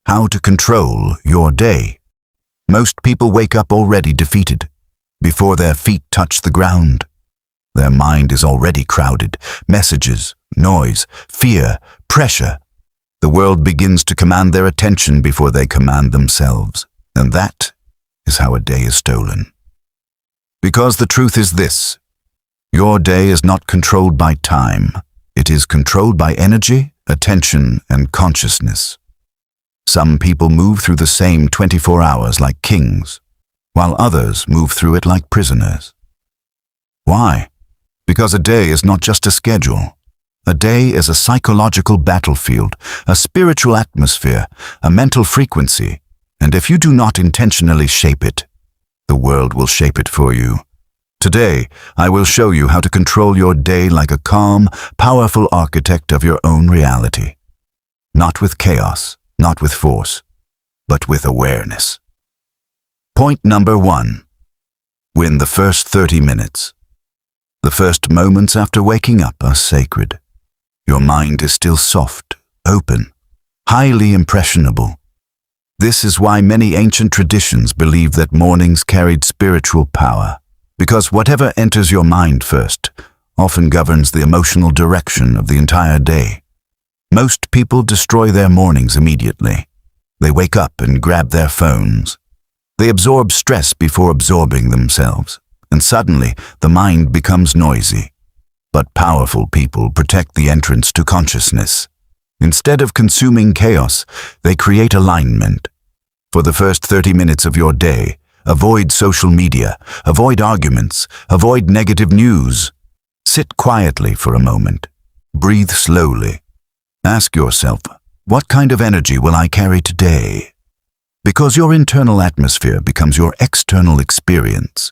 How to control your day. Most people wake up already defeated. Before their feet touch the ground, their mind is already crowded. Messages, noise, fear, pressure. The world begins to command their attention before they command themselves. And that is how a day is stolen. Because the truth is this: your day is not controlled by time. It is controlled by energy, attention, and consciousness. Some people move through the same 24 hours like kings, while others move through it like prisoners. Why? Because a day is not just a schedule. A day is a psychological battlefield, a spiritual atmosphere, a mental frequency, and if you do not intentionally shape it, the world will shape it for you. Today, I will show you how to control your day like a calm, powerful architect of your own reality. Not with chaos, not with force, but with awareness. Point number 1. Win the first 30 minutes. The first moments after waking up are sacred. Your mind is still soft, open, highly impressionable. This is why many ancient traditions believe that mornings carried spiritual power, because whatever enters your mind first often governs the emotional direction of the entire day. Most people destroy their mornings immediately. They wake up and grab their phones. They absorb stress before absorbing themselves, and suddenly the mind becomes noisy. But powerful people protect the entrance to consciousness. Instead of consuming chaos, they create alignment. For the first 30 minutes of your day, avoid social media, avoid arguments, avoid negative news. Sit quietly for a moment. Breathe slowly. Ask yourself, what kind of energy will I carry today? Because your internal atmosphere becomes your external experience.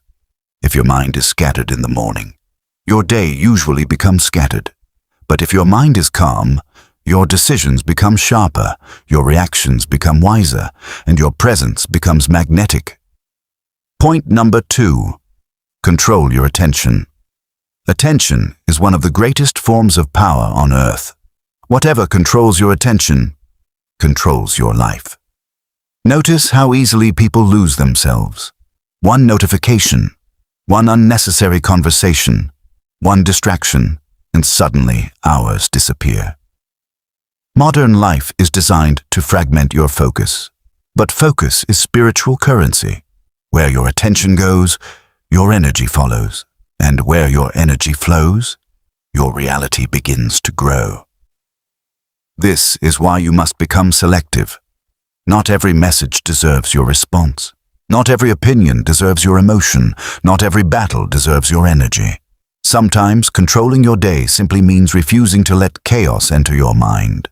If your mind is scattered in the morning, your day usually becomes scattered. But if your mind is calm, your decisions become sharper, your reactions become wiser, and your presence becomes magnetic. Point number 2. Control your attention. Attention is one of the greatest forms of power on earth. Whatever controls your attention controls your life. Notice how easily people lose themselves. One notification, one unnecessary conversation, one distraction, and suddenly hours disappear. Modern life is designed to fragment your focus, but focus is spiritual currency. Where your attention goes, your energy follows, and where your energy flows, your reality begins to grow. This is why you must become selective. Not every message deserves your response. Not every opinion deserves your emotion. Not every battle deserves your energy. Sometimes controlling your day simply means refusing to let chaos enter your mind.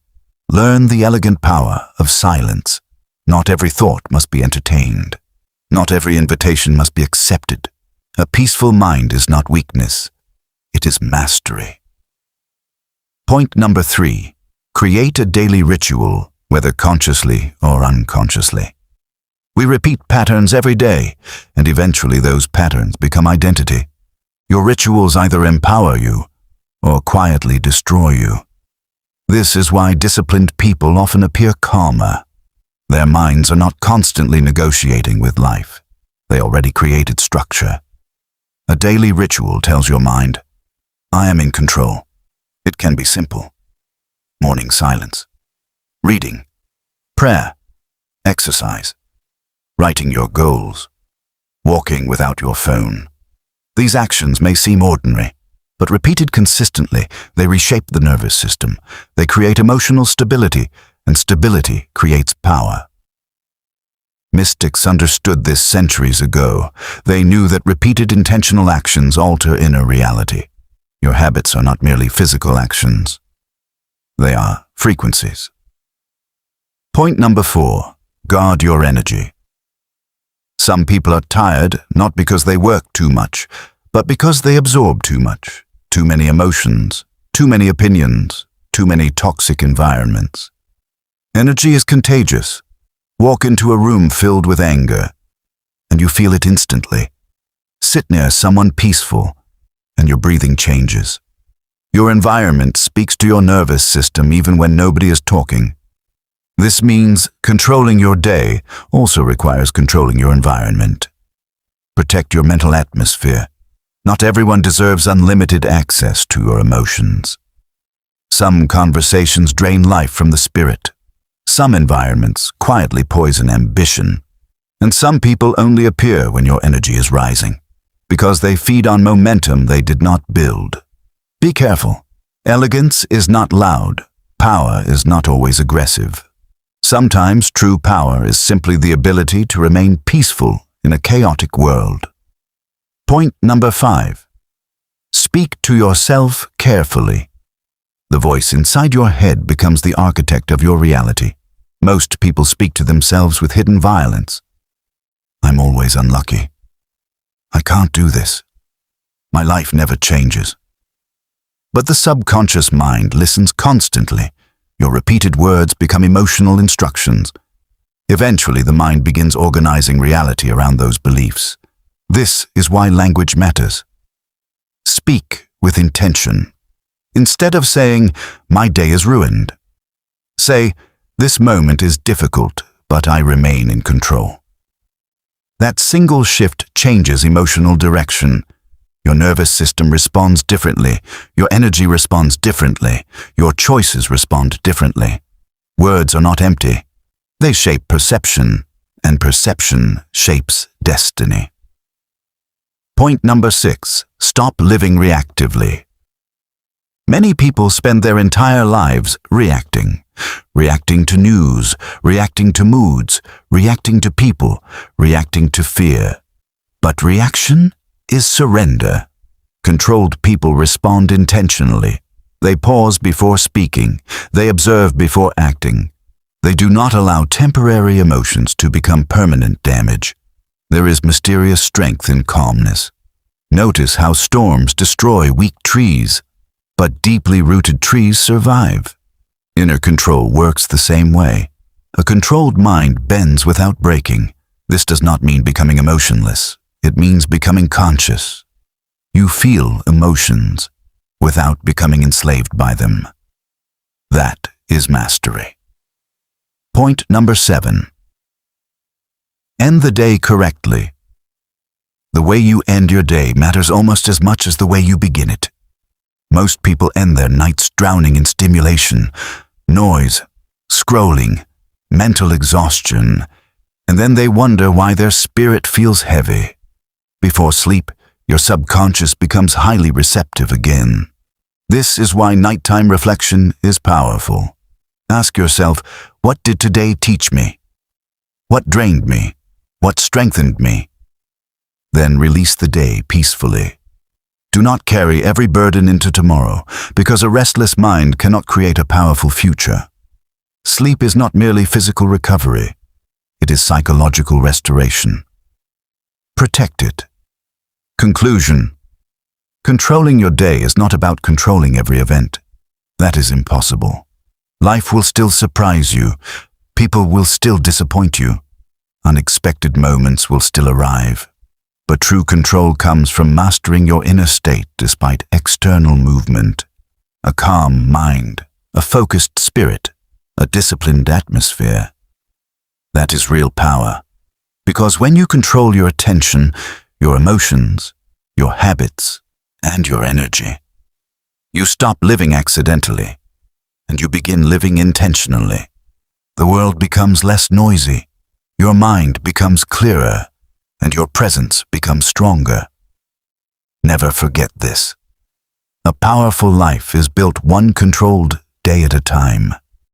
Learn the elegant power of silence. Not every thought must be entertained. Not every invitation must be accepted. A peaceful mind is not weakness. It is mastery. Point number 3. Create a daily ritual, whether consciously or unconsciously. We repeat patterns every day, and eventually those patterns become identity. Your rituals either empower you or quietly destroy you. This is why disciplined people often appear calmer. Their minds are not constantly negotiating with life. They already created structure. A daily ritual tells your mind, I am in control. It can be simple. Morning silence, reading, prayer, exercise, writing your goals, walking without your phone. These actions may seem ordinary, but repeated consistently, they reshape the nervous system. They create emotional stability, and stability creates power. Mystics understood this centuries ago. They knew that repeated intentional actions alter inner reality. Your habits are not merely physical actions. They are frequencies. Point number 4. Guard your energy. Some people are tired not because they work too much, but because they absorb too much. Too many emotions, too many opinions, too many toxic environments. Energy is contagious. Walk into a room filled with anger, and you feel it instantly. Sit near someone peaceful, and your breathing changes. Your environment speaks to your nervous system even when nobody is talking. This means controlling your day also requires controlling your environment. Protect your mental atmosphere. Not everyone deserves unlimited access to your emotions. Some conversations drain life from the spirit. Some environments quietly poison ambition. And some people only appear when your energy is rising, because they feed on momentum they did not build. Be careful. Elegance is not loud. Power is not always aggressive. Sometimes true power is simply the ability to remain peaceful in a chaotic world. Point number 5. Speak to yourself carefully. The voice inside your head becomes the architect of your reality. Most people speak to themselves with hidden violence. I'm always unlucky. I can't do this. My life never changes. But the subconscious mind listens constantly. Your repeated words become emotional instructions. Eventually, the mind begins organizing reality around those beliefs. This is why language matters. Speak with intention. Instead of saying, "My day is ruined," say, "This moment is difficult, but I remain in control." That single shift changes emotional direction. Your nervous system responds differently. Your energy responds differently. Your choices respond differently. Words are not empty. They shape perception, and perception shapes destiny. Point number 6. Stop living reactively. Many people spend their entire lives reacting. Reacting to news, reacting to moods, reacting to people, reacting to fear. But reaction is surrender. Controlled people respond intentionally. They pause before speaking. They observe before acting. They do not allow temporary emotions to become permanent damage. There is mysterious strength in calmness. Notice how storms destroy weak trees, but deeply rooted trees survive. Inner control works the same way. A controlled mind bends without breaking. This does not mean becoming emotionless. It means becoming conscious. You feel emotions without becoming enslaved by them. That is mastery. Point number 7. End the day correctly. The way you end your day matters almost as much as the way you begin it. Most people end their nights drowning in stimulation, noise, scrolling, mental exhaustion, and then they wonder why their spirit feels heavy. Before sleep, your subconscious becomes highly receptive again. This is why nighttime reflection is powerful. Ask yourself, what did today teach me? What drained me? What strengthened me? Then release the day peacefully. Do not carry every burden into tomorrow, because a restless mind cannot create a powerful future. Sleep is not merely physical recovery. It is psychological restoration. Protect it. Conclusion. Controlling your day is not about controlling every event. That is impossible. Life will still surprise you. People will still disappoint you. Unexpected moments will still arrive. But true control comes from mastering your inner state despite external movement. A calm mind, a focused spirit, a disciplined atmosphere. That is real power. Because when you control your attention, your emotions, your habits, and your energy, you stop living accidentally, and you begin living intentionally. The world becomes less noisy, your mind becomes clearer, and your presence becomes stronger. Never forget this. A powerful life is built one controlled day at a time.